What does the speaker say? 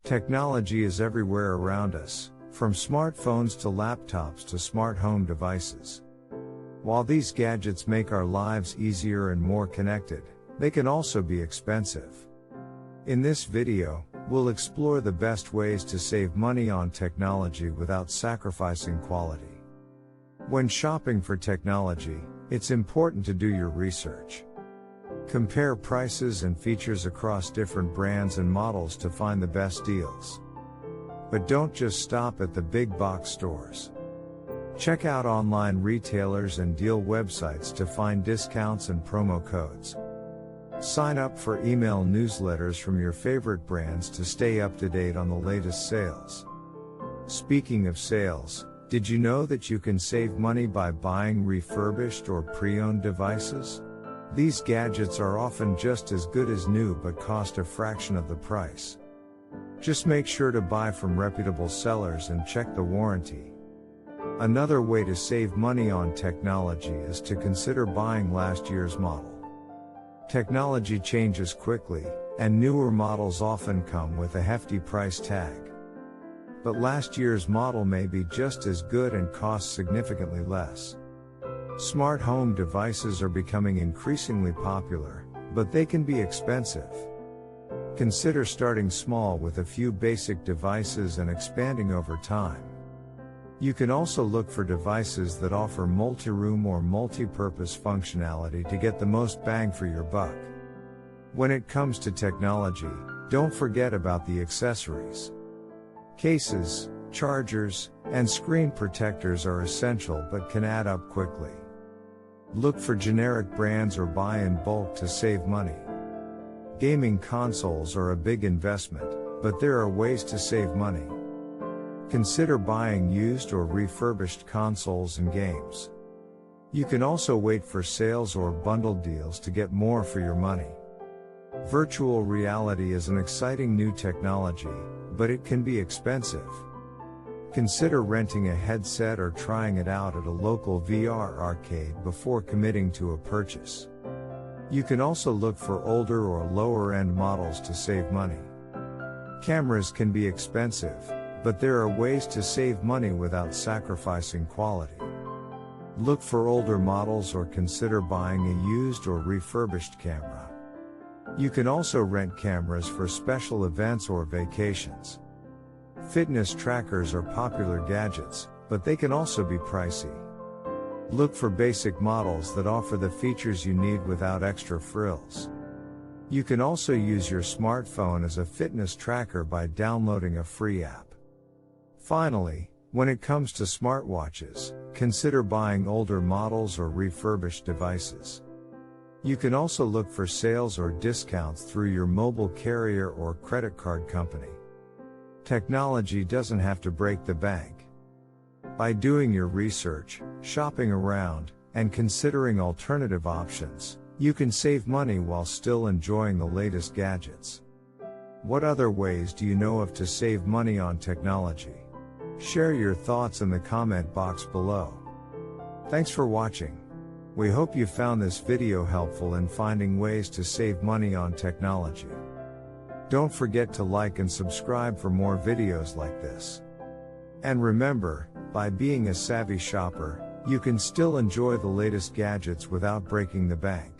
Technology is everywhere around us, from smartphones to laptops to smart home devices. While these gadgets make our lives easier and more connected, they can also be expensive. In this video, we'll explore the best ways to save money on technology without sacrificing quality. When shopping for technology, it's important to do your research. Compare prices and features across different brands and models to find the best deals. But don't just stop at the big box stores. Check out online retailers and deal websites to find discounts and promo codes. Sign up for email newsletters from your favorite brands to stay up to date on the latest sales. Speaking of sales, did you know that you can save money by buying refurbished or pre-owned devices? These gadgets are often just as good as new but cost a fraction of the price. Just make sure to buy from reputable sellers and check the warranty. Another way to save money on technology is to consider buying last year's model. Technology changes quickly, and newer models often come with a hefty price tag. But last year's model may be just as good and cost significantly less. Smart home devices are becoming increasingly popular, but they can be expensive. Consider starting small with a few basic devices and expanding over time. You can also look for devices that offer multi-room or multi-purpose functionality to get the most bang for your buck. When it comes to technology, don't forget about the accessories. Cases, chargers, and screen protectors are essential but can add up quickly. Look for generic brands or buy in bulk to save money. Gaming consoles are a big investment, but there are ways to save money. Consider buying used or refurbished consoles and games. You can also wait for sales or bundled deals to get more for your money. Virtual reality is an exciting new technology, but it can be expensive. Consider renting a headset or trying it out at a local VR arcade before committing to a purchase. You can also look for older or lower-end models to save money. Cameras can be expensive, but there are ways to save money without sacrificing quality. Look for older models or consider buying a used or refurbished camera. You can also rent cameras for special events or vacations. Fitness trackers are popular gadgets, but they can also be pricey. Look for basic models that offer the features you need without extra frills. You can also use your smartphone as a fitness tracker by downloading a free app. Finally, when it comes to smartwatches, consider buying older models or refurbished devices. You can also look for sales or discounts through your mobile carrier or credit card company. Technology doesn't have to break the bank. By doing your research, shopping around, and considering alternative options, you can save money while still enjoying the latest gadgets. What other ways do you know of to save money on technology? Share your thoughts in the comment box below. Thanks for watching. We hope you found this video helpful in finding ways to save money on technology. Don't forget to like and subscribe for more videos like this. And remember, by being a savvy shopper, you can still enjoy the latest gadgets without breaking the bank.